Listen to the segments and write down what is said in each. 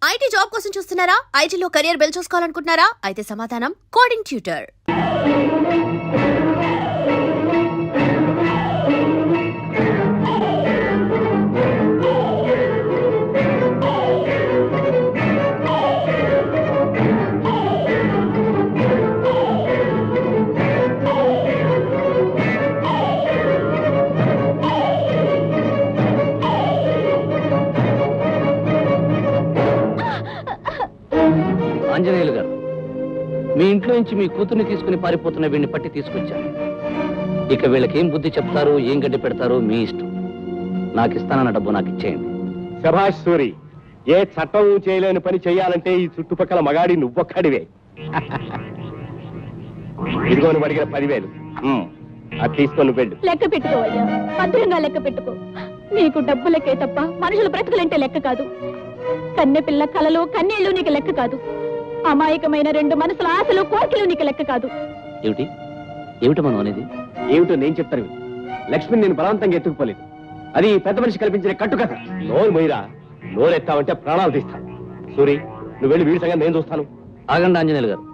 IT job కోసం చూస్తున్నారా? ఐటీలో కెరియర్ బిల్డ్ చూసుకోవాలనుకుంటున్నారా? అయితే సమాధానం కోడింగ్ ట్యూటర్. ఆంజనేయులు గారు, మీ ఇంట్లో నుంచి మీ కూతుర్ని తీసుకుని పారిపోతున్న వీడిని పట్టి తీసుకొచ్చారు. ఇక వీళ్ళకేం బుద్ధి చెప్తారు, ఏం గడ్డి పెడతారో మీ ఇష్టం. నాకు ఇస్తానన్న డబ్బు నాకు ఇచ్చేయండి. శభాష్ సూరి, ఏ చట్టం చేయలేని పని చేయాలంటే ఈ చుట్టుపక్కల మగాడి నువ్వొక్కడివే. ఇదిగోని అడిగిన 10,000 అది తీసుకొని వెళ్ళు. లెక్క పెట్టుకోవయ్యా, భద్రంగా లెక్క పెట్టుకో. నీకు డబ్బు లెక్కే తప్ప మనుషుల బ్రతుకులంటే లెక్క కాదు. కన్నె పిల్ల కలలు కన్నీళ్లు నీకు లెక్క కాదు. అమాయకమైన 2 మనసుల ఆశలు కోరికలు నీకు లెక్క కాదు. ఏమిటి ఏమిటి మనం అనేది? ఏమిటో నేను చెప్తాను. లక్ష్మిని నేను బలవంతంగా ఎత్తుకుపోలేదు. అది పెద్ద మనిషి కల్పించిన కట్టుకథ. నోరు మొయ్యరా, నోరెత్తావంటే ప్రాణాలు తీస్తాను. సూరి, నువ్వు వెళ్ళి వీడి సంగతి నేను చూస్తాను. ఆగండి ఆంజనేయులు గారు,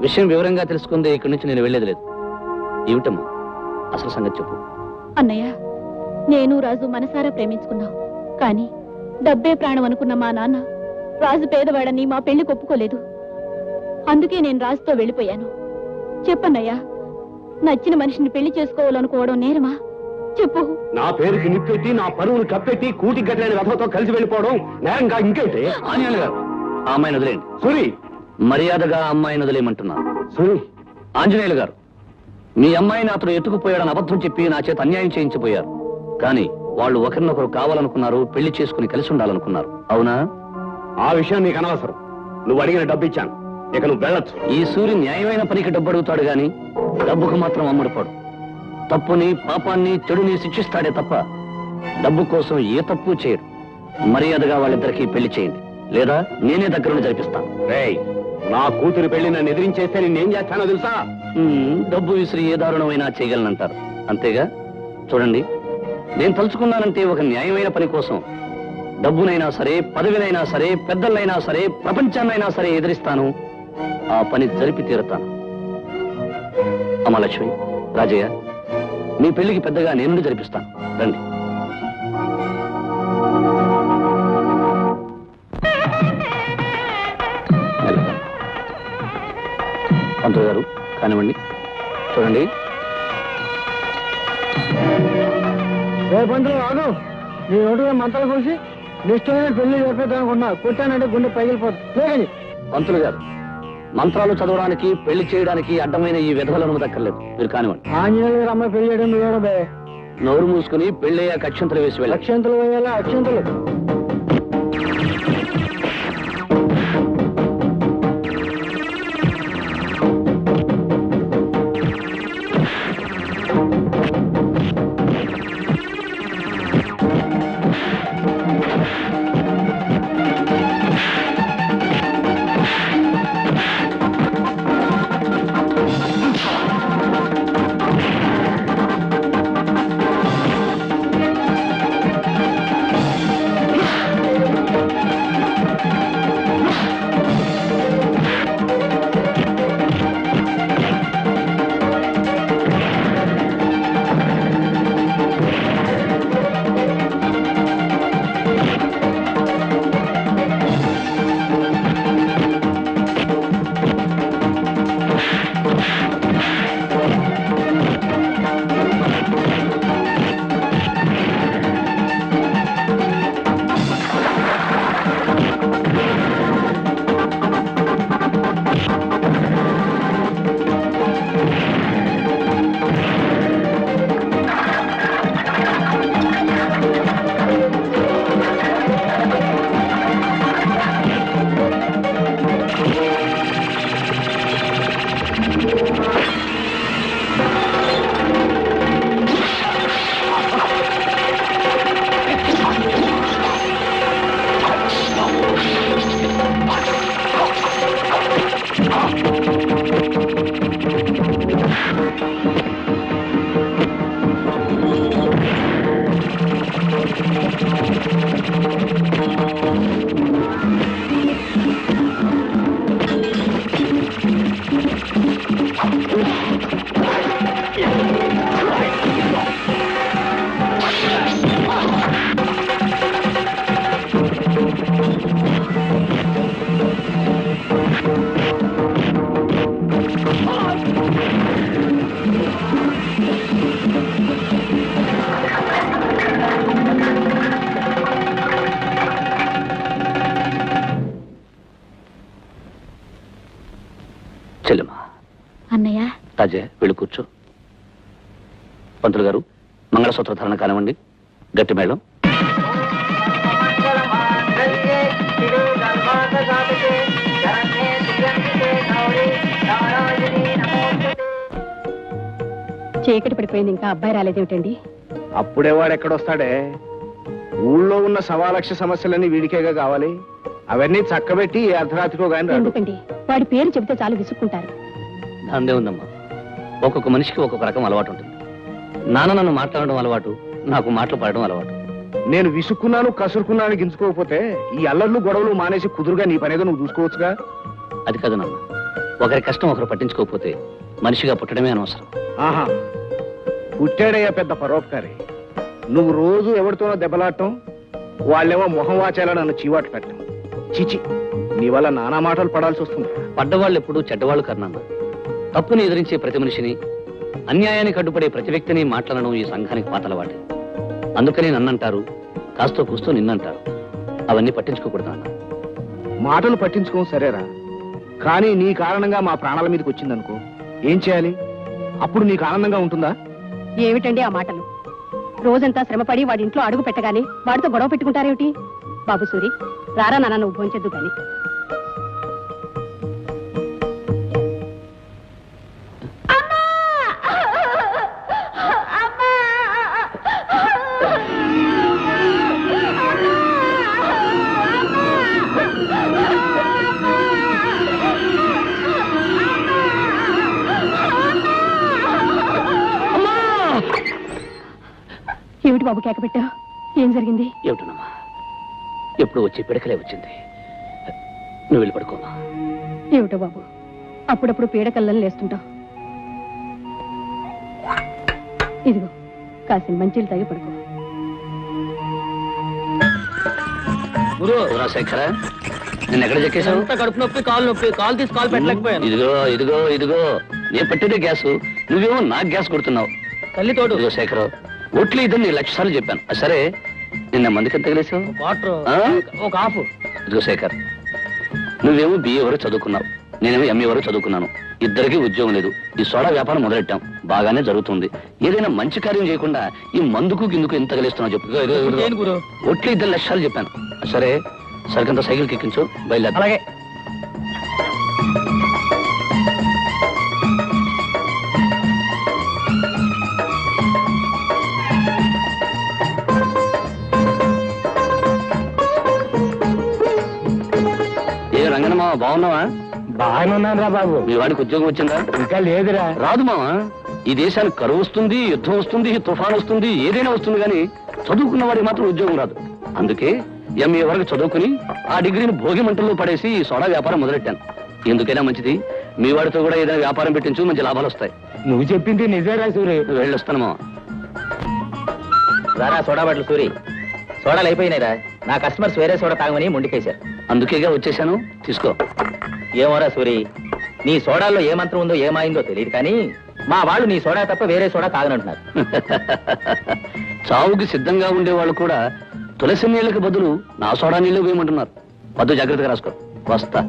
విషయం వివరంగా తెలుసుకుందే ఇక్కడి నుంచి నేను వెళ్ళేది లేదు. ఏమిటమ్మా అసలు సంగతి చెప్పు. అన్నయ్య, నేను రాజు మనసారా ప్రేమించుకున్నాం. కానీ డబ్బే ప్రాణం అనుకున్న మా నాన్న రాజు పేదవాడని మా పెళ్లి ఒప్పుకోలేదు. అందుకే నేను రాజుతో వెళ్ళిపోయాను. చెప్పన్నయ్యా, నచ్చిన మనిషిని పెళ్లి చేసుకోవాలనుకోవడం నేరమా? చెప్పు. నా పేరుకి నిప్పెట్టి, నా పరువును కప్పెట్టి, కూటి గట్లేని రథంతో కలిసి వెళ్ళిపోవడం నేరంగా ఇంకేంటి? ఆంజనేయులు గారు, ఆ అమ్మాయిని వదిలేండి. సూరి, మర్యాదగా అమ్మాయిని వదిలేయమంటున్నాను. సూరి, ఆంజనేయులు గారు, మీ అమ్మాయిని అతను ఎత్తుకుపోయాడని అబద్ధం చెప్పి నా చేత అన్యాయం చేయించిపోయారు. కానీ వాళ్ళు ఒకరినొకరు కావాలనుకున్నారు, పెళ్లి చేసుకుని కలిసి ఉండాలనుకున్నారు. అవునా? ఆ విషయం నీకు అనవసరం. నువ్వు అడిగిన డబ్బు ఇచ్చాను, ఇక నువ్వు వెళ్ళొచ్చు. ఈ సూర్యు న్యాయమైన పనికి డబ్బు అడుగుతాడు గాని డబ్బుకు మాత్రం అమ్ముడుపోడు. తప్పుని, పాపాన్ని, చెడుని శిక్షిస్తాడే తప్ప డబ్బు కోసం ఏ తప్పు చేయడు. మర్యాదగా వాళ్ళిద్దరికీ పెళ్లి చేయండి, లేదా నేనే దగ్గరుండి జరిపిస్తాను. రేయ్, నా కూతురు పెళ్లి నన్ను ఎదిరించేస్తే నేనేం చేస్తానో తెలుసా? డబ్బు విసిరి ఏ దారుణమైనా చేయగలనంటారు, అంతేగా? చూడండి, నేను తలుచుకున్నానంటే ఒక న్యాయమైన పని కోసం డబ్బునైనా సరే, పదవినైనా సరే, పెద్దలైనా సరే, ప్రపంచాన్నైనా సరే ఎదిరిస్తాను. ఆ పని జరిపి తీరుతాను. అమ్మలక్ష్మి, రాజయ్య, మీ పెళ్లికి పెద్దగా నేను జరిపిస్తాను. రండి. పంతులు గారు, కానివ్వండి. చూడండి. పంతులు రాదు, నీ నోటుగా మంత్రాలు కోసి నిష్టమైన పెళ్లి చెప్పేద్దాం అనుకున్నా. కొట్టానంటే గుండె పగిలిపోతుంది. పంతులు గారు, మంత్రాలు చదవడానికి, పెళ్లి చేయడానికి అడ్డమైన ఈ విధవలను దక్కర్లేదు. మీరు కానివ్వండి. ఆంజనేయులు గారు అమ్మాయి పెళ్లి చేయడం చూడబే. నోరు మూసుకుని పెళ్ళయ్యాక అక్షంతలు వేసి వెళ్ళి. అక్షంతలు వేయాలా? అక్షంతలు. చెల్లెమ్మా అన్నయ్య రాజే వెళ్ళి కూర్చో. పంతులు గారు మంగళసూత్ర ధారణ కానివ్వండి. గట్టి మేళం. చీకటి పడిపోయింది, ఇంకా అబ్బాయి రాలేదేమిటండి? అప్పుడే వాడు ఎక్కడొస్తాడే? ఊళ్ళో ఉన్న 1,00,000 సమస్యలన్నీ వీడికేగా కావాలి. అవన్నీ చక్కబెట్టి ఏ అర్ధరాత్రికో గాని రాడు. ఎందుకండి, వాడి పేరు చెబితే చాలు విసుక్కుంటారు. దాందే ఉందమ్మా. ఒక్కొక్క మనిషికి ఒక్కొక్క రకం అలవాటు ఉంటుంది. నాన్న నన్ను మాట్లాడడం అలవాటు, నాకు మాటలు పడడం అలవాటు. నేను విసుక్కున్నాను కసురుకున్నాను గించుకోకపోతే ఈ అల్లర్లు గొడవలు మానేసి కుదురుగా నీ పనేదో నువ్వు చూసుకోవచ్చుగా. అది కాదు నాన్న, ఒకరి కష్టం ఒకరు పట్టించుకోకపోతే మనిషిగా పుట్టడమే అనవసరం. ఆహా, పుట్టాడయ్యా పెద్ద పరోపకారి. నువ్వు రోజు ఎవరితోనో దెబ్బలాడటం, వాళ్ళేమో మొహం వాచాలని నన్ను చీవాట్లు పెట్టడం. చిచి, నీ వల్ల నానా మాటలు పడాల్సి వస్తుంది. పడ్డవాళ్ళు ఎప్పుడూ చెడ్డవాళ్ళు కర్నన్న. తప్పుని ఎదిరించే ప్రతి మనిషిని, అన్యాయానికి అడ్డుపడే ప్రతి వ్యక్తిని మాట్లాడడం ఈ సంఘానికి పాతలవాటి. అందుకని నన్నంటారు, కాస్తో కూస్తూ నిన్నంటారు. అవన్నీ పట్టించుకోకూడదు అన్న. మాటలు పట్టించుకోం సరేరా, కానీ నీ కారణంగా మా ప్రాణాల మీదకి వచ్చిందనుకో, ఏం చేయాలి? అప్పుడు నీకు ఆనందంగా ఉంటుందా? ఏమిటండి ఆ మాటలు? రోజంతా శ్రమపడి వాడి ఇంట్లో అడుగు పెట్టగానే వాడితో గొడవ పెట్టుకుంటారేమిటి? బాబు సూరి, రారా నాన్న, నువ్వు భోంచెద్దు కానీ. ఏమిటి బాబు కేక పెట్టావు? ఏం జరిగింది? ఏమిటనమ్మా, ఎప్పుడు వచ్చి పిడకలే వచ్చింది. నువ్వు వెళ్ళి పడుకోమా. ఏమిటో బాబు, అప్పుడప్పుడు పీడకల్లని లేస్తుంటావు. ఇదిగో కాసిన మంచిలు తాగి పడుకో. శేఖర, నేను ఎక్కడ చెక్కేశావు? కడుపు నొప్పి, కాలు నొప్పి, కాలు తీసి కాలు పెట్టలేకపోయాను. ఇదిగో ఇదిగో ఇదిగో, నేను పెట్టేదే గ్యాసు, నువ్వేమో నాకు గ్యాస్ కొడుతున్నావు. తల్లి తోడు. ఇదిగో శేఖర్, ఒట్లు ఇద్దరు 1,00,000 సార్లు చెప్పాను. సరే, నిన్న మందుకి ఎంత తగిలేసావు? వాటర్ ఒక హాఫ్. ఇదిగో శేఖర్, నువ్వేమో బిఏ వరకు చదువుకున్నావు, నేనేమో ఎంఏ వరకు చదువుకున్నాను. ఇద్దరికి ఉద్యోగం లేదు. ఈ సోడా వ్యాపారం మొదలెట్టాం, బాగానే జరుగుతుంది. ఏదైనా మంచి కార్యం చేయకుండా ఈ మందుకు గిందుకు ఎంత తగిలేస్తున్నావు చెప్పు. ఒట్లు 2,00,000 సార్లు చెప్పాను. సరే, సరికంత సైకిల్కి ఎక్కించు, బయలుదేరు. అలాగే. ఏ రంగనమ్మా, బాగున్నావా? బాగానే ఉన్నాను రా బాబు. మీ వాడికి ఉద్యోగం వచ్చిందా? ఇంకా లేదురా. రాదు మావా, ఈ దేశానికి కరువు వస్తుంది, యుద్ధం వస్తుంది, తుఫాన్ వస్తుంది, ఏదైనా వస్తుంది, కానీ చదువుకున్న వాడికి మాత్రం ఉద్యోగం రాదు. అందుకే ఎంఏ వరకు చదువుకుని ఆ డిగ్రీని భోగి మంటల్లో పడేసి ఈ సోడా వ్యాపారం మొదలెట్టాను. ఎందుకైనా మంచిది, మీ వాడితో కూడా ఏదైనా వ్యాపారం పెట్టించు, మంచి లాభాలు వస్తాయి. నువ్వు చెప్పింది నిజేరా సూరి. వెళ్ళొస్తాను మావా. రారా సోడా బాటలు సూరి. సోడాలు అయిపోయినాయిరా, నా కస్టమర్స్ వేరే సోడా తాగమని మొండికేశారు. అందుకేగా వచ్చేసాను, తీసుకో. ఏమోరా సూరి, నీ సోడాల్లో ఏ మంత్రం ఉందో ఏమైందో తెలియదు, కానీ మా వాళ్ళు నీ సోడా తప్ప వేరే సోడా తాగనంటున్నారు. చావుకి సిద్ధంగా ఉండే వాళ్ళు కూడా తులసి నీళ్ళకి బదులు నా సోడా నీళ్ళు వేయమంటున్నారు. వద్దు, జాగ్రత్తగా రాసుకో. వస్తా.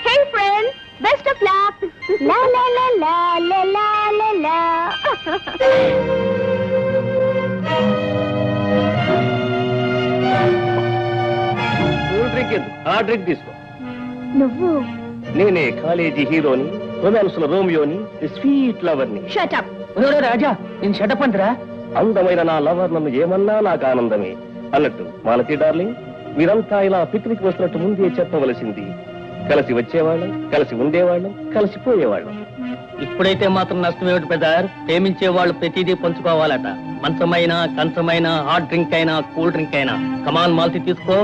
Hey friends, best of luck. La la la la la la la la. Cool drink ఎందుకు? ఆ డ్రింక్ తీసుకో. నువ్వు నేనే కాలేజీ హీరోని, రొమాన్స్ లో రోమియోని, స్వీట్ లవర్ ని. Shut up. రాజా, నేను షటప్ అంతరా. అందమైన నా లవర్ నన్ను ఏమన్నా నాకు ఆనందమే. అన్నట్టు మాలతి డార్లింగ్, మీరంతా ఇలా పిక్నిక్ వస్తున్నట్టు ముందే చెప్పవలసింది. కలిసి వచ్చేవాళ్ళం, కలిసి ఉండేవాళ్ళం, కలిసిపోయేవాళ్ళం. ఇప్పుడైతే మాత్రం నష్టం ఏమిటి పెద్దార్? ప్రేమించే వాళ్ళు ప్రతిదీ పంచుకోవాలట. మంచమైనా, కంచమైనా, హాట్ డ్రింక్ అయినా, కూల్ డ్రింక్ అయినా. కమాన్ మాల్తి తీసుకో.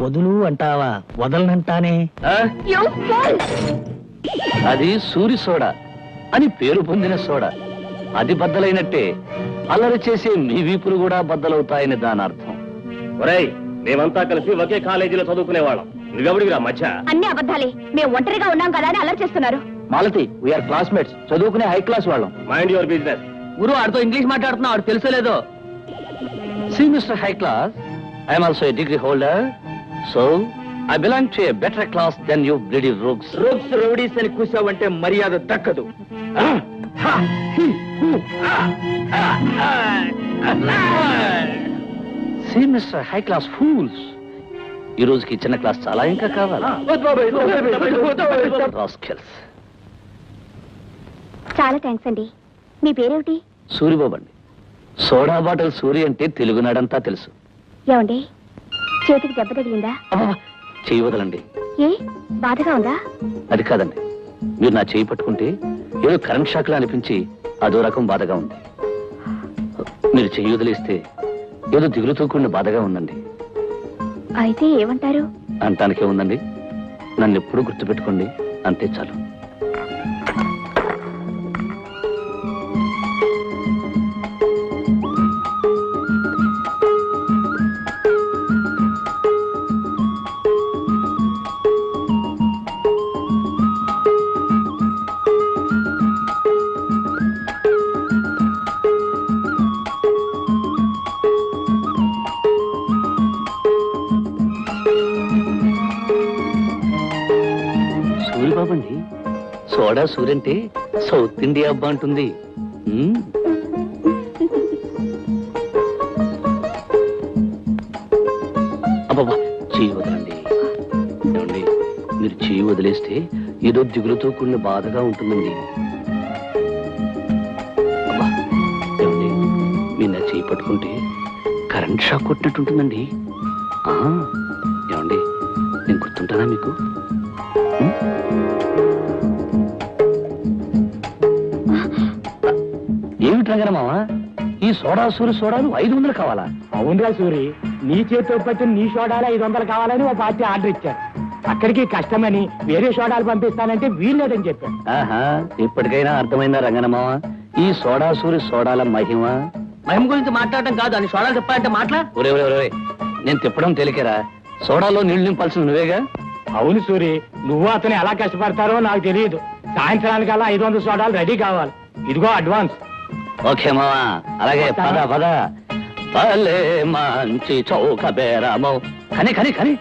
వదులు అంటావా? వదలనంటానే. అది సూరి సోడా, అని పేరు పొందిన సోడా. అది బద్దలైనట్టే అల్లరి చేసే మీ వీపులు కూడా బద్దలవుతాయని దాని అర్థం. ఒరేయ్, మేమంతా కలిసి ఒకే కాలేజీలో చదువుకునేవాళ్ళం. నువ్వెవడివిరా మధ్య? అన్ని అబద్ధాలే. మేము ఒంటరిగా ఉన్నాం కదా అని అల్లరి చేస్తున్నారు. మాలతి, వీఆర్ క్లాస్మేట్స్, చదువుకునే హై క్లాస్ వాళ్ళం. Mind your business. గురు ఆడితో ఇంగ్లీష్ మాట్లాడుతున్నావు, ఆడు తెలుసో లేదో. See, Mr. High Class, I am also a degree holder, so I belong to a better class than you bloody rogues. Rooks rowdies అని కూసావంటే మర్యాద దక్కదు. See, Mr. High Class fools, ఈ రోజుకి చిన్న క్లాస్ చాలా ఇంకా కావాలా? Rascals. చాలా థ్యాంక్స్ అండి. మీ పేరేమిటి? సూరిబాబు అండి. సోడా బాటిల్ సూరి అంటే తెలుగునాడంతా తెలుసు. ఏమండి, చేతికి దెబ్బ తగిలిందా? అబ్బా, చెయ్యి వదలండి. ఏ బాధగా ఉందా? అది కాదండి, మీరు నా చేయి పట్టుకుంటే ఏదో కరెంట్ షాక్లా అనిపించి అదో రకం బాధగా ఉంది. మీరు చెయ్యి వదిలేస్తే ఏదో దిగులుతో కూడిన బాధగా ఉందండి. అయితే ఏమంటారు? అంటానికే ఉందండి, నన్ను ఎప్పుడూ గుర్తుపెట్టుకోండి, అంతే చాలు. సూరిబాబండి, సోడా సూరంటే సౌత్ ఇండియా అబ్బా అంటుంది. అబ్బబ్బా, చెయ్యి వదలండి. ఏమండి, మీరు చెయ్యి వదిలేస్తే ఏదో దిగులుతో కూడిన బాధగా ఉంటుందండి. అబ్బా, ఏమండి, మీరు నా చెయ్యి పట్టుకుంటే కరెంట్ షాక్ కొట్టినట్టుంటుందండి. ఏమండి, నేను గుర్తుంటానా మీకు? ఏమిటి రంగనమావా, ఈ సోడా సూరి సోడాలు 500 కావాలా? అవునరా సూరి, నీ చేతితో పట్టిన నీ సోడాలు 500 కావాలని ఓ పార్టీ ఆర్డర్ ఇచ్చారు. అక్కడికి కష్టమని వేరే సోడాలు పంపిస్తానంటే వీల్లేదని చెప్పాను. ఆహా, ఇప్పటికైనా అర్థమైందా రంగనమావా ఈ సోడా సూరి సోడాల మహిమ? మహిమ గురించి మాట్లాడటం కాదు, అని సోడాలు చెప్పాలంటే మాటలా? ఒరే ఒరే ఒరే, నేను తిప్పడం తేలికేరా, సోడాలో నీళ్లు నింపాల్సిన నువ్వేగా. అవును సూరి, నువ్వు అతను ఎలా కష్టపడతారో నాకు తెలియదు. సాయంత్రానికల్లా 500 సోడాలు రెడీ కావాలి. ఇదిగో అడ్వాన్స్. ఓకే మావా, అలాగే పద పద. భలే మంచి చౌక బేరమో. కని కని కని.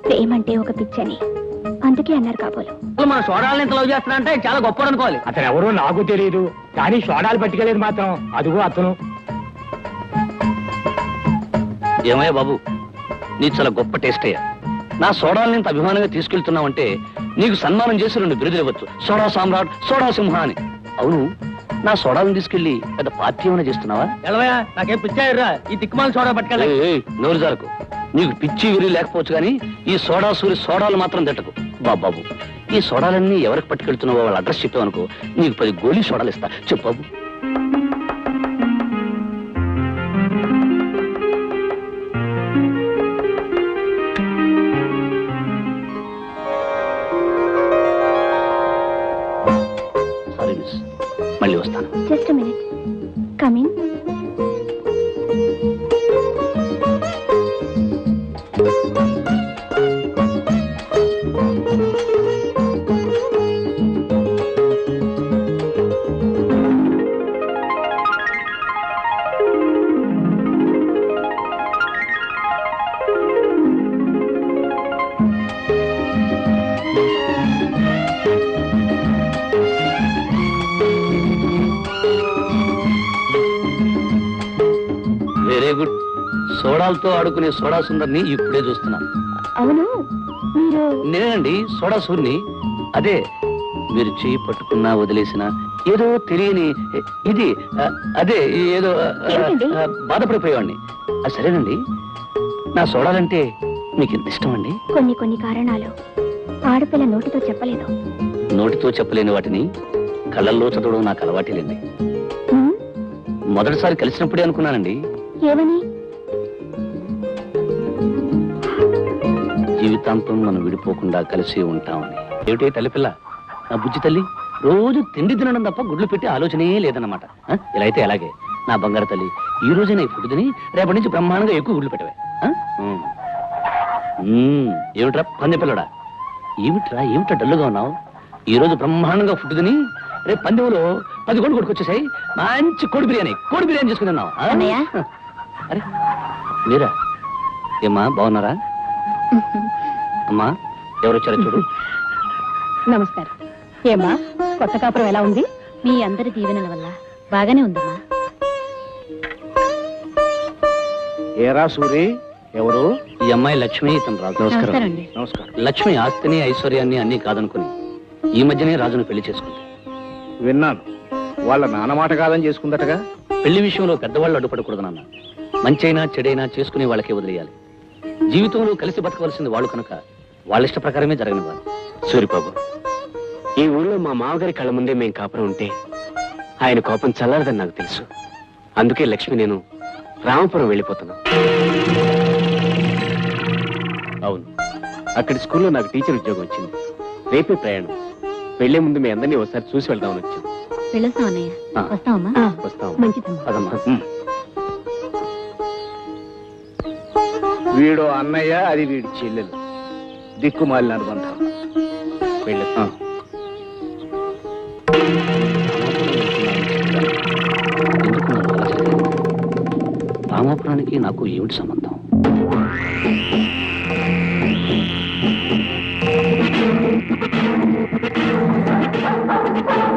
ప్రేమంటే ఒక పిచ్చని అందుకే అన్నారు కాబోలు. మన సోడాలను ఎంత లవ్ చేస్తున్నా అంటే చాలా గొప్ప అనుకోవాలి. అతను ఎవరో నాకు తెలియదు, కానీ సోడాలు పట్టుకెళ్ళేది మాత్రం అదిగో అతను. ఏమయ్యా బాబు, నీ చాలా గొప్ప టేస్ట్ అయ్యా. నా సోడాలను ఇంత అభిమానంగా తీసుకెళ్తున్నావంటే నీకు సన్మానం చేసి 2 బిరుదులు ఇవ్వచ్చు. సోడా సామ్రాట్, సోడా సింహ అని. అవును, నా సోడాలను తీసుకెళ్లి పెద్ద పార్టీ ఏమైనా చేస్తున్నావా? ఎలవయా, నాకేం పిచ్చాయిరా ఈ దిక్కుమాల సోడా పట్టుకెళ్ళి. నోరు జారకు. నీకు పిచ్చి విరి లేకపోవచ్చు కానీ ఈ సోడా సూరి సోడాలు మాత్రం తిట్టకు బాబు. ఈ సోడాలన్నీ ఎవరికి పట్టుకెళ్తున్నావో వాళ్ళ అడ్రస్ చెప్పావనుకో, నీకు 10 గోళీ సోడాలు ఇస్తా. చెప్పు బాబు. సారీ మిస్, మళ్ళీ వస్తాను. Just minute, coming. సోడాలతో ఆడుకునే సోడా సుందర్ని ఇప్పుడే చూస్తున్నాను. అవును, మీరు నేనండి సోడా సూర్ని. అదే మీరు చేయి పట్టుకున్నా వదిలేసినా ఏదో తెలియని ఇది అదే ఏదో ఏంటండి? బాధపడిపోయేవాడిని. సరేనండి, నా సోడాలంటే మీకు ఎంత ఇష్టం అండి? కొన్ని కారణాలు ఆడపిల్ల నోటితో చెప్పలేదు. నోటితో చెప్పలేని వాటిని కళ్ళల్లో చదవడం నాకు అలవాటేలేండి. మొదటిసారి కలిసినప్పుడే అనుకున్నానండి, ఏమని? జీవితాంతం మనం విడిపోకుండా కలిసి ఉంటామని. ఏమిటే తల్లిపిల్ల, నా బుజ్జి తల్లి, రోజు తిండి తినడం తప్ప గుడ్లు పెట్టి ఆలోచనే లేదన్నమాట. ఇలా అయితే ఎలాగే నా బంగారు తల్లి, ఈ రోజే నా ఫుడ్ తిని రేపటి నుంచి బ్రహ్మాండంగా ఎక్కువ గుడ్లు పెట్టవే. ఏమిట్రా పందెపిల్లడా, ఏమిట్రా డల్లుగా ఉన్నావు? ఈ రోజు బ్రహ్మాండంగా ఫుడ్ తిని రేపు పందెంలో 10 కోడి కొడుకొచ్చేసాయి. మంచి కోడి బిర్యానీ చేసుకుని ఉన్నావు. అరే మీరా? ఏమ్మా బాగున్నారా? అమ్మా ఎవరొచ్చారో చూడు. నమస్కారం. ఏమ్మా, కొత్త కాపురం ఎలా ఉంది? మీ అందరి దీవెనల వల్ల బాగానే ఉందమ్మా. ఏరా సూరి, ఎవరు? ఈ అమ్మాయి లక్ష్మి, ఇతను రాజు. నమస్కారం అండి. నమస్కారం. లక్ష్మి ఆస్తిని ఐశ్వర్యాన్ని అన్ని కాదనుకుని ఈ మధ్యనే రాజును పెళ్లి చేసుకుంది. విన్నాను, వాళ్ళ నాన్న మాట కాదని చేసుకుందటగా. పెళ్లి విషయంలో పెద్దవాళ్ళు అడ్డుపడకూడదనన్నా. మంచైనా చెడైనా చేసుకునే వాళ్ళకే వదిలేయాలి. జీవితంలో కలిసి బతకవలసింది వాళ్ళు కనుక వాళ్ళ ఇష్ట ప్రకారమే జరగనివ్వాలి. సూరిబాబు, ఈ ఊళ్ళో మా మామగారి కళ్ళ ముందే మేం కాపురం ఉంటే ఆయన కోపం చల్లారదని నాకు తెలుసు. అందుకే లక్ష్మి నేను రామపురం వెళ్ళిపోతున్నాం. అవును, అక్కడి స్కూల్లో నాకు టీచర్ ఉద్యోగం వచ్చింది. రేపే ప్రయాణం. వెళ్లే ముందు మీ అందరినీ ఒకసారి చూసి వెళ్దామని వచ్చాం. వెళ్ళొస్తాం అన్నయ్య. ఆ. వస్తామమ్మా. వస్తాం. మంచిదమ్మా. అదమ్మా. వీడు అన్నయ్య, అది వీడి చెల్లెలు. దిక్కుమాలిన అనుబంధం. వెళ్ళొస్తాం. ఎందుకు నన్ను అలా చేశారు? రామాపురానికి నాకు ఏమిటి సంబంధం?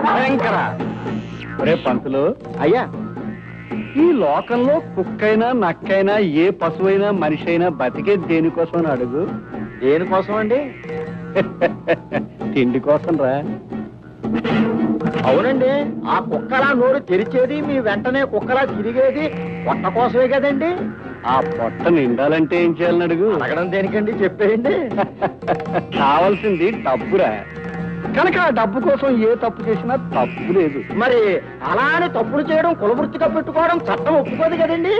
భయంకర. ఒరే పంతులు, అయ్యా, ఈ లోకంలో కుక్కైనా నక్కైనా ఏ పశువైనా మనిషి అయినా బతికే దేనికోసం అని అడుగు. దేనికోసం అండి? తిండి కోసం రా. అవునండి, ఆ కుక్కలా నోరు తెరిచేది, మీ వెంటనే కుక్కలా తిరిగేది పొట్ట కోసమే కదండి. ఆ పొట్ట నిండాలంటే ఏం చేయాలని అడుగు. అడగడం దేనికండి, చెప్పేయండి. కావాల్సింది డబ్బురా. కనుక ఆ డబ్బు కోసం ఏ తప్పు చేసినా తప్పు లేదు. మరి అలానే తప్పులు చేయడం కులవృత్తిగా పెట్టుకోవడం చట్టం ఒప్పుకోదు కదండి.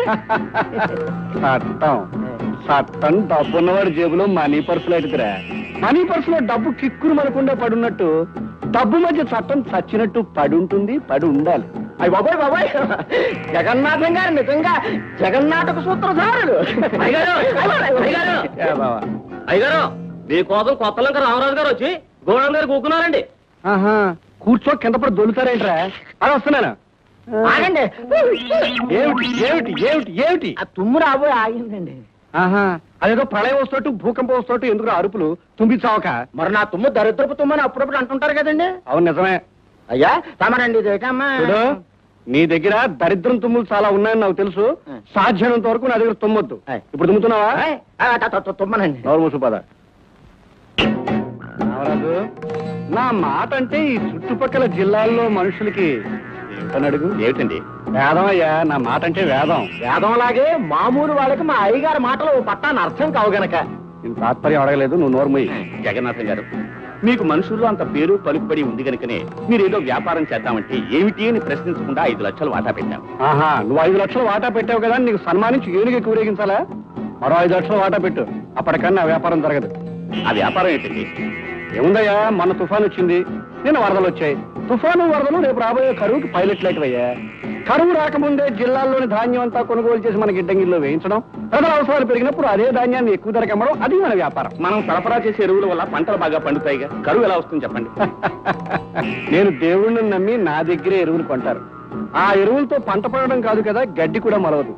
చట్టం డబ్బున్నవాడి జేబులో మనీ పర్సులు ఎడుతురా. మనీ పర్సులో డబ్బు కిక్కురు మనకుండా పడున్నట్టు డబ్బు మధ్య చట్టం చచ్చినట్టు పడి ఉంటుంది, పడి ఉండాలి. అయ్యి బాబాయ్ బాబాయ్, జగన్నాథం గారు నిజంగా జగన్నాటక సూత్రధారులు. అయ్యగారు, మీకోసం కొత్తలంక రామరాజు గారు వచ్చి గోడం గారు కూకున్నారండి. ఆహా, కూర్చో కింద పడి దొలుతారేంట్రా? అది వస్తున్నాను. ఆగండి. ఏమిటి ఏమిటి ఏమిటి ఏమిటి? తుమ్ము రాబోయే ఆగిందండి. ఆహా, అదేదో ప్రళయం వస్తూ భూకంపం వస్తూ ఎందుకు అరుపులు? తుమ్మి చావక. మరి నా తుమ్ము దరిద్రపు తుమ్మని అప్పుడప్పుడు అంటుంటారు కదండి. అవును, నిజమే. అయ్యా తమరండి, చూడు, నీ దగ్గర దరిద్రం తుమ్ములు చాలా ఉన్నాయని నాకు తెలుసు. సాధ్యమైనంత వరకు నా దగ్గర తుమ్మొద్దు. ఇప్పుడు తుమ్ముతున్నావా? తుమ్మనండి. నోరు మూసు పద. రామరాజు, నా మాట అంటే ఈ చుట్టుపక్కల జిల్లాల్లో మనుషులకి ఏమిటని అడుగు. ఏమిటండి? వేదం అయ్యా, నా మాట అంటే వేదం. వేదం లాగే మామూలు వాళ్ళకి మా అయ్యగారి మాటలు పట్టాన్ని అర్థం కావు గనక నేను తాత్పర్యం అడగలేదు. నువ్వు నోరుమోయి. జగన్నాథం గారు, మీకు మనుషుల్లో అంత పేరు పలుకుబడి ఉంది కనుకనే మీరేదో వ్యాపారం చేద్దామంటే ఏమిటి అని ప్రశ్నించకుండా 5 లక్షలు వాటా పెట్టాం. ఆహా, నువ్వు 5 లక్షలు వాటా పెట్టావు కదా, నీకు సన్మానించి ఏనుగు ఊరేగించాలా? మరో 5 లక్షలు వాటా పెట్టు, అప్పటికన్నా వ్యాపారం జరగదు. ఆ వ్యాపారం ఏంటండి? ఏముందయ్యా, మొన్న తుఫాన్ వచ్చింది, నిన్న వరదలు వచ్చాయి. తుఫాను వరదలు రేపు రాబోయే కరువుకి పైలట్ లైట్ అయ్యా. కరువు రాకముందే జిల్లాల్లోని ధాన్యం అంతా కొనుగోలు చేసి మన గిడ్డంగిల్లో వేయించడం, ప్రజల అవసరాలు పెరిగినప్పుడు అదే ధాన్యాన్ని ఎక్కువ ధరకు అమ్మడం, అది మన వ్యాపారం. మనం సరఫరా చేసే ఎరువుల వల్ల పంటలు బాగా పండుతాయిగా, కరువు ఎలా వస్తుంది చెప్పండి. నేను దేవుణ్ణి నమ్మి నా దగ్గరే ఎరువులు కొంటారు. ఆ ఎరువులతో పంట పండడం కాదు కదా, గడ్డి కూడా మరవదు.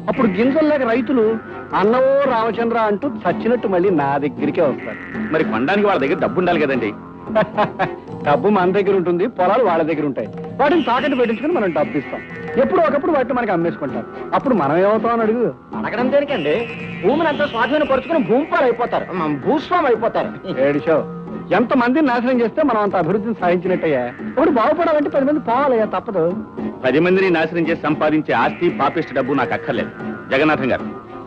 అప్పుడు గింజల్లేక రైతులు అన్నవో రామచంద్ర అంటూ చచ్చినట్టు మళ్ళీ నా దగ్గరికే వస్తారు. మరి కొనడానికి వాళ్ళ దగ్గర డబ్బు ఉండాలి కదండి. డబ్బు మన దగ్గర ఉంటుంది, పొలాలు వాళ్ళ దగ్గర ఉంటాయి. వాటిని తాకట్టు పెట్టించుకుని మనం డబ్బు ఇస్తాం. ఎప్పుడు ఒకప్పుడు వాటిని మనకి అమ్మేసుకుంటారు. అప్పుడు మనం ఏమవుతామని అడుగు. అడగడం దేనికండి? భూమిని అంతా స్వాధీనం పరుచుకుని భూమిపాలు అయిపోతారు, భూస్వామి అయిపోతారు. ఏడిషో, ఎంత మందిని నాశనం చేస్తే మనం అంత అభివృద్ధిని సాధించినట్టయ్యా. ఇప్పుడు బాగుపడాలంటే 10 మంది పోవాలయ్యా, తప్పదు. 10 మందిని నాశనం చేసి సంపాదించే ఆస్తి పాపిష్టి డబ్బు నాకు అక్కర్లేదు. జగన్నాథం గారు,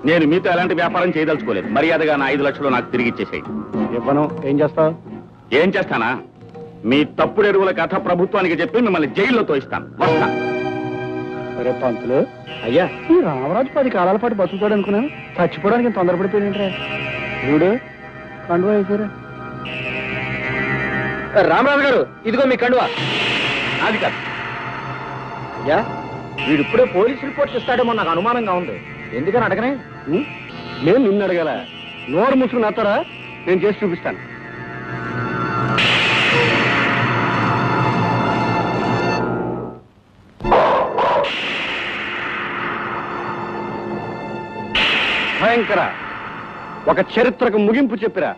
నేను మీతో ఎలాంటి వ్యాపారం చేయదలుచుకోలేదు. మర్యాదగా నా 5 లక్షలు నాకు తిరిగి ఇచ్చేసేయి. ఇవ్వను. ఏం చేస్తావు? ఏం చేస్తానా? మీ తప్పుడు ఎరువుల కథ ప్రభుత్వానికి చెప్పి మిమ్మల్ని జైల్లో తోయిస్తాను. వస్తా. సరే పంతులు. అయ్యా, ఈ రామరాజు 10 కాలాల పాటు బతుకుతాడు అనుకున్నాను. చచ్చిపోవడానికి తొందరపడిపోయిందిరా. చూడు, కండువా వేసారా? రామరాజు గారు, ఇదిగో మీ కండువా. అది కాదు. అయ్యా, వీడిప్పుడే పోలీసు రిపోర్ట్ ఇస్తాడేమో నాకు అనుమానంగా ఉంది. ఎందుకని అడగనే? నేను నిన్ను అడగల. నోరు ముసుకుని అత్తరా, నేను చేసి చూపిస్తాను. భయంకర, ఒక చరిత్రకు ముగింపు చెప్పిరా.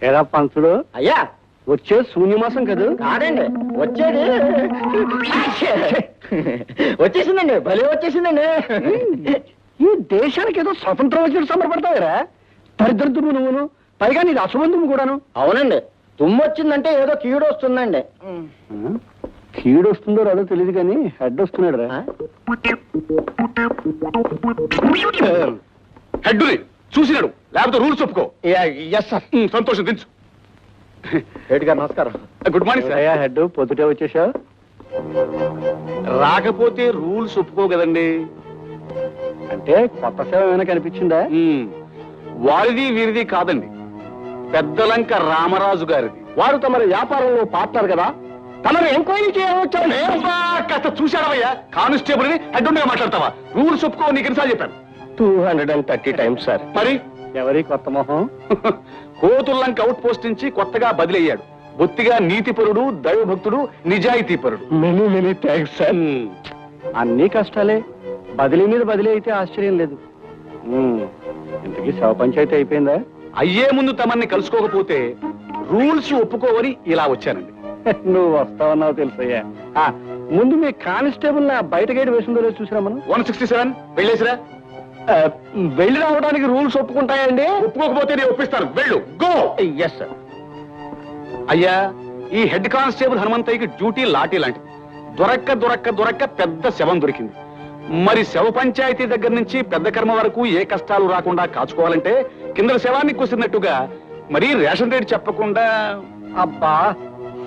ఏరా పంతుడు, అయ్యా వచ్చే శూన్యమాసం కదా? కాదండి, వచ్చేది వచ్చేసిందండి, భలే వచ్చేసిందండి. ఈ దేశానికి ఏదో స్వతంత్రం వచ్చి సంబరపడతావురా? దరిద్రదుము నువ్వును, పైగా నీది అశుబంధువు కూడాను. అవునండి, తుమ్ము వచ్చిందంటే ఏదో కీడు వస్తుందండి. కీడు వస్తుందో రాదో తెలియదు కానీ హెడ్ వస్తున్నాడు రా. హెడ్డుని చూసినాడు, లేకపోతే రూల్స్ ఒప్పుకో. Yes sir. సంతోషం, దించు. హెడ్ గారు నమస్కారం. Good morning sir. అయ్యా హెడ్, పొద్దుటే వచ్చేసా? రాకపోతే రూల్స్ ఒప్పుకో కదండి. అంటే కొత్త సేవ ఏమైనా కనిపించిందా? వారిది వీరిది కాదండి, పెద్దలంక రామరాజు గారిది. వారు తమ వ్యాపారంలో పార్ట్నర్ కదా, తమరు ఎంక్వైరీ చేయవచ్చండి. కాస్త చూశాడవయ్యా, కానిస్టేబుల్ ని హెడ్ ఉండగా మాట్లాడతావా? రూల్స్ ఒప్పుకో, నీకు ఎన్నిసార్లు చెప్పాను? 230 times సార్. మరి ఎవరి కొత్త మొహం? కోతుల్లంక అవుట్ పోస్ట్ నుంచి కొత్తగా బదిలయ్యాడు. బొత్తిగా నీతిపరుడు, దైవభక్తుడు, నిజాయితీపరుడు. Many thanks sir. అన్ని కష్టాలే, బదిలీ మీద బదిలీ అయితే ఆశ్చర్యం లేదు. ఇంతకీ శవ పంచాయతీ అయిపోయిందా? అయ్యే ముందు తమన్ని కలుసుకోకపోతే రూల్స్ ఒప్పుకోవని ఇలా వచ్చానండి. నువ్వు వస్తావన్నావు తెలుసయ్యా. ముందు మీ కానిస్టేబుల్ బయట గేట్ వేసిందో లేదో చూసినా మనం. 167 వెళ్ళేసిరా. వెళ్ళి రావడానికి రూల్స్ ఒప్పుకుంటాయండి? ఒప్పుకోకపోతే నేను ఒప్పిస్తాను. వెళ్ళు, గో. Yes sir. అయ్యా, ఈ హెడ్ కానిస్టేబుల్ హనుమంతయ్యకి డ్యూటీ లాఠీ లాంటిది. దొరక్క పెద్ద శవం దొరికింది. మరి శవ పంచాయతీ దగ్గర నుంచి పెద్ద కర్మ వరకు ఏ కష్టాలు రాకుండా కాచుకోవాలంటే కింద శవాన్ని కుసిరినట్టుగా మరీ రేషన్ రేట్ చెప్పకుండా. అబ్బా,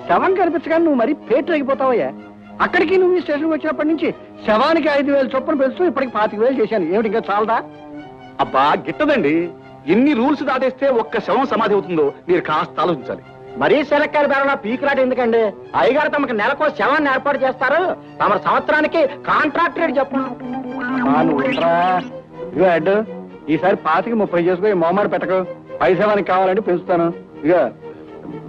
శవం కనిపించగానే నువ్వు మరీ పేట అయిపోతావయ్యా. అక్కడికి నువ్వు ఈ స్టేషన్కి వచ్చినప్పటి నుంచి శవానికి 5,000 చొప్పున పెంచుతూ ఇప్పటికి 25,000 చేశాను. ఏమిటి ఇంకా చాలదా? అబ్బా గిట్టదండి, ఎన్ని రూల్స్ దాటేస్తే ఒక్క శవం సమాధి అవుతుందో మీరు కాస్త ఆలోచించాలి. మరీ సెలక్కాయల బేరణ పీకులాట ఎందుకండి? అయ్యగారు తమకు నెలకు శవాన్ని ఏర్పాటు చేస్తారు. తమ సంవత్సరానికి కాంట్రాక్ట్ రేట్ చెప్పండి. ఇగో హెడ్, ఈసారి 25,30 చేసుకో. మొహమాట పెట్టకు. పై శవానికి కావాలంటే పెంచుతాను. ఇక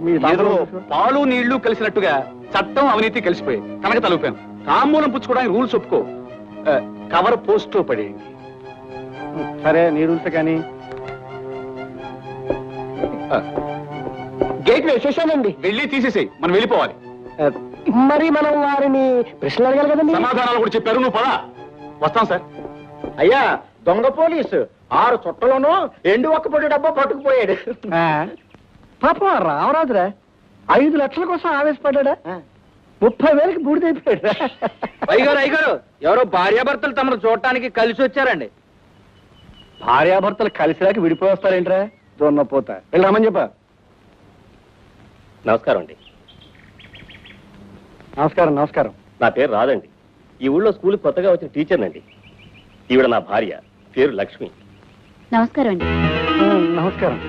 మీ ఏదో పాలు నీళ్లు కలిసినట్టుగా చట్టం అవినీతి కలిసిపోయి కనుక తలుపాను. తాంబూలం పుచ్చుకోవడానికి రూల్స్ ఒప్పుకో. కవర్ పోస్ట్ పడేయండి. సరే, నీ రూల్స్ కానీ. గేట్ వేసేసానండి. వెళ్ళి తీసేసేయి, మనం వెళ్ళిపోవాలి. మరి మనం వారిని ప్రశ్నలు అడగాలి కదండి. సమాధానాలు కూడా చెప్పారు, నువ్వు పదా. వస్తాం సార్. అయ్యా, దొంగ పోలీసు 6 చుట్టలోనూ ఎండు ఒక్క పొడి డబ్బా పట్టుకుపోయాడు. పాపం రామరాజురా, 5 లక్షల కోసం ఆవేశపడ్డా 30,000కి బూడిదైపోయాడు. అయ్యగారు ఎవరో భార్యాభర్తలు తమను చూడటానికి కలిసి వచ్చారండి. భార్యాభర్తలు కలిసిరాకి విడిపోస్తారేంట్రా దొన్నపోత వెళ్ళామని చెప్ప. నమస్కారం అండి. నమస్కారం. నమస్కారం. నా పేరు రాదండి. ఈ ఊళ్ళో స్కూల్ కొత్తగా వచ్చిన టీచర్నండి. ఈవిడ నా భార్య, పేరు లక్ష్మి. నమస్కారం అండి. నమస్కారం.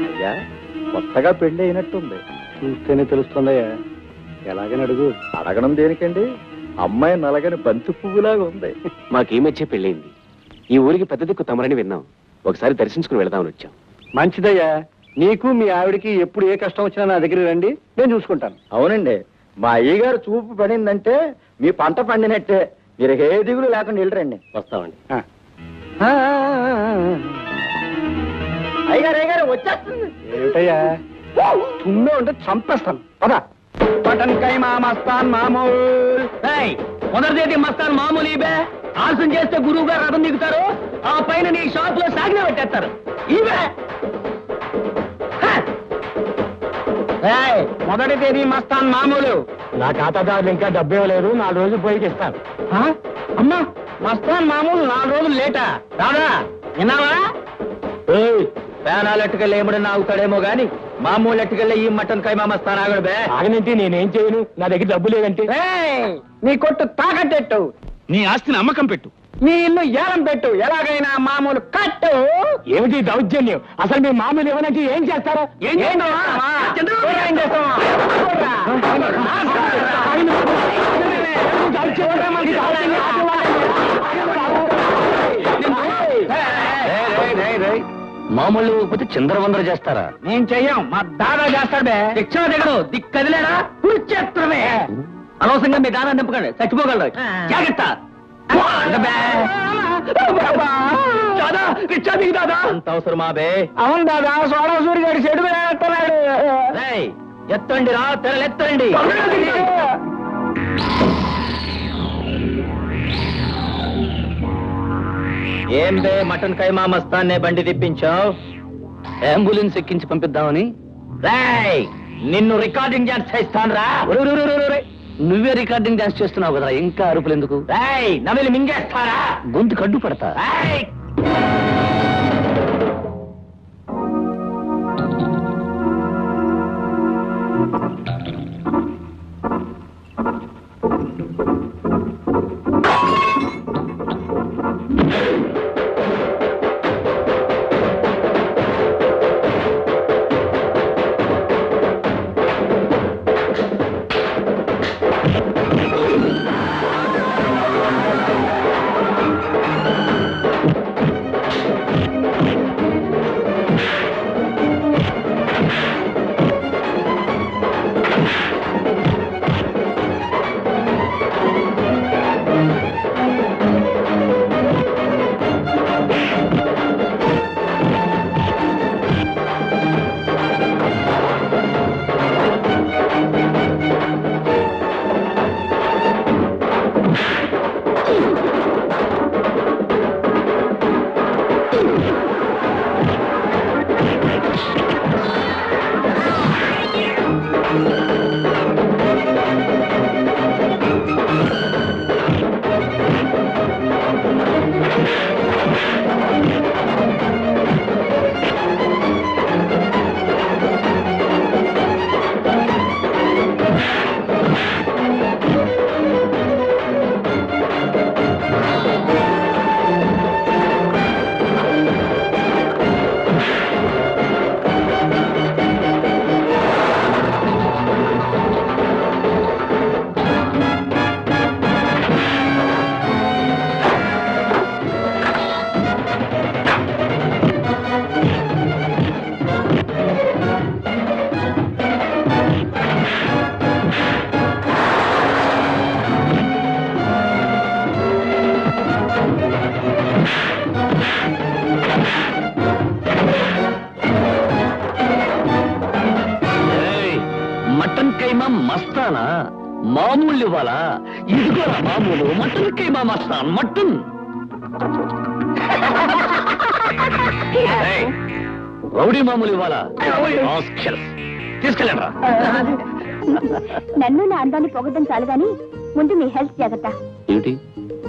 అయ్యా కొత్తగా పెళ్లి అయినట్టుంది. చూస్తేనే తెలుస్తుందయ్యా. ఎలాగని అడుగు. అడగడం దేనికండి? అమ్మాయి నలగని బంతి పువ్వులాగా ఉంది. మాకీ మధ్య పెళ్ళైంది. ఈ ఊరికి పెద్ద దిక్కు తమరని విన్నాం. ఒకసారి దర్శించుకుని వెళదామని వచ్చాం. మంచిదయ్యా. నీకు మీ ఆవిడికి ఎప్పుడు ఏ కష్టం వచ్చినా నా దగ్గరికి రండి, నేను చూసుకుంటాను. అవునండి, మా అయ్యగారు చూపు పడిందంటే మీ పంట పండినట్టే. మీరు ఏ దిగులు లేకుండా వెళ్ళరండి. వస్తామండి. అయ్యగారు వచ్చేస్తుంది. ఏమిటయ్యా తుమ్మే ఉంటే చంపేస్తాను. పదా మటన్ కైమా మస్తాన్ మామూలు. మొదటిదేది మస్తాన్ మామూలు ఇవే. ఆలస్యం చేస్తే గురువు గారు రథం దిగుతారు. ఆ పైన నీ షాప్ లో సాగిన పెట్టేస్తారు. ఇవే మొదటి తేదీ మస్తాన్ మామూలు. నా ఖాతాదారులు ఇంకా డబ్బే లేదు. 4 రోజులు పోయి ఇస్తాను. అమ్మా మస్తాన్ మామూలు 4 రోజులు లేటా? రాదా విన్నావా? పేనాలు ఎట్టుకెళ్ళి ఏమిడ నాగుతాడేమో గాని మామూలు ఎట్టుకెళ్ళి ఈ మటన్ కైమా మస్తాన్ ఆగడు బే. ఆగనంటే నేనేం చేయను. నా దగ్గర డబ్బు లేదంటే. నీ కొట్టు తాకట్టెట్టు. నీ ఆస్తిని అమ్మకం పెట్టు. నీ ఇల్లు ఏలం పెట్టు. ఎలాగైనా మామూలు కట్టు. ఏమిటి దౌర్జన్యం? అసలు మీ మామూలు ఏమనంటే ఏం చేస్తారో? ఏం చేస్తావా? ఏం చేస్తావా? మామూలు పోతే చంద్రవందర చేస్తారా? నేను చెయ్యం, మా దాదా చేస్తాడు బే. శిక్షణ దిగడు దిక్కదిలేరా కుర్చేత్రమే. అనవసరంగా మీ దానా నింపకండి, చచ్చిపోగలరు. జాగ్రత్త. రిక్షా దిగు దాదా. అంత అవసరమా బే? అవును దాదా, సోడా సూరి గారి చెడు వేస్తున్నాడు. ఎత్తండి రా, తెరలెత్తండి. ఏం బే మటన్ కైమా మస్తాన్నే బండి తెప్పించావు? అంబులెన్స్ ఎక్కించి పంపిద్దామని. రేయ్ నిన్ను రికార్డింగ్ డాన్స్ చేస్తాను రా. నువ్వే రికార్డింగ్ డాన్స్ చేస్తున్నావు కదా, ఇంకా అరుపులు ఎందుకు? రేయ్ నవిలి మింగేస్తారా? గొంతు కడ్డు పడతా. రేయ్ మటన్ కైమా మస్తానా మామూలు ఇవ్వాలా? ఇదిగోరా మామూలు మటన్ కైమా మస్తాన్ మటన్. ఏయ్, రౌడీ మామూలు ఇవ్వాలా తీసుకెళ్ళండి. నన్ను నా అందాన్ని పొగడ్డం చాలు గాని ముందు మీ హెల్త్ జాగ్రత్త. ఏమిటి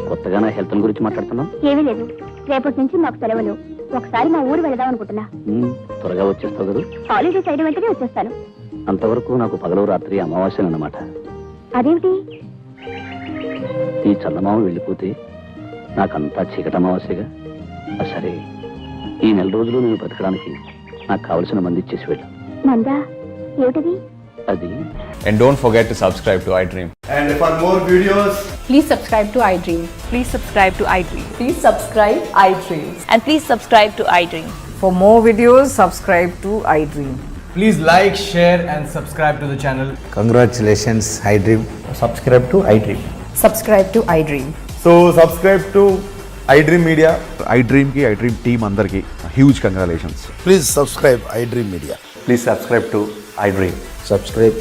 కొత్తగా నా హెల్త్ గురించి మాట్లాడుతున్నావు? ఏమీ లేదు, రేపటి నుంచి మాకు సెలవులు. ఒకసారి మా ఊరు వెళదాం అనుకుంటున్నా. త్వరగా వచ్చేస్తావు కదా? హాలిడేస్ అయిన వెంటనే వచ్చేస్తాను. అంతవరకు నాకు పగలు రాత్రి అమావాస్య అన్నమాట. అదేమిటి? ఈ చందమామ వెళ్ళిపోతే నాకంతా చీకటి అమావాస్యగా. సరే, ఈ నెల రోజులు నేను బ్రతకడానికి నాకు కావలసిన మంది ఇచ్చేసి వెళ్ళు. మందా? ఏమిటది? అది And don't forget to subscribe to iDream. And for more videos, Please subscribe to iDream. Please subscribe to iDream. Please subscribe iDream. And please subscribe to iDream. For more videos, subscribe to iDream. please like, share, and subscribe to the channel. Congratulations, iDream. Subscribe to iDream. Subscribe to iDream. So subscribe to iDream Media. iDream ki iDream team andarki huge congratulations. Please subscribe iDream Media. Please subscribe to iDream. Subscribe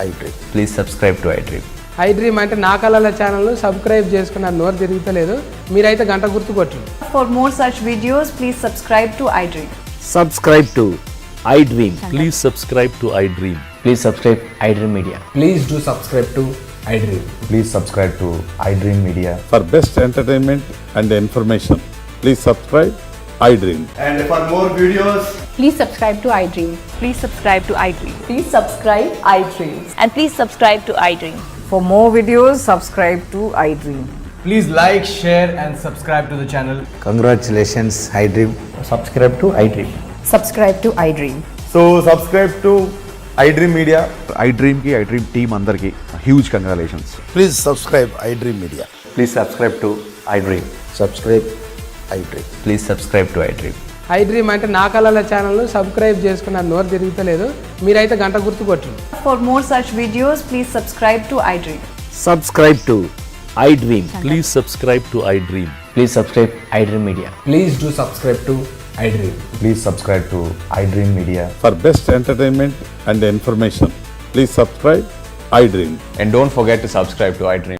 iDream. Please subscribe to iDream. iDream అంటే నా కళల channel subscribe చేసుకున్న నోరు తిరుగుతలేదు. మీరైతే గంట గుర్తు కొట్టండి. For more such videos, please subscribe to iDream. Subscribe to iDream. Please subscribe to iDream. Please subscribe iDream Media. Please do subscribe to iDream. Please subscribe to iDream Media. For best entertainment and information, please subscribe iDream. And for more videos, Please subscribe to iDream. Please subscribe to iDream. Please subscribe iDream. And please subscribe to iDream. For more videos, subscribe to iDream. please like, share, and subscribe to the channel. Congratulations, iDream. Subscribe to iDream. Subscribe to iDream. So subscribe to iDream Media. iDream ki iDream team andarki huge congratulations. Please subscribe iDream Media. Please subscribe to iDream. Subscribe iDream. Please subscribe to iDream. iDream అంటే నా కళల channel subscribe చేసుకున్న నోరు తిరుగుతలేదు. మీరైతే గంట గుర్తు కొట్టండి. For more such videos, please subscribe to iDream. Subscribe to iDream. Please subscribe to iDream. Please subscribe iDream Media. Please do subscribe to iDream. Please subscribe to iDream Media. For best entertainment and information, please subscribe iDream. And don't forget to subscribe to iDream.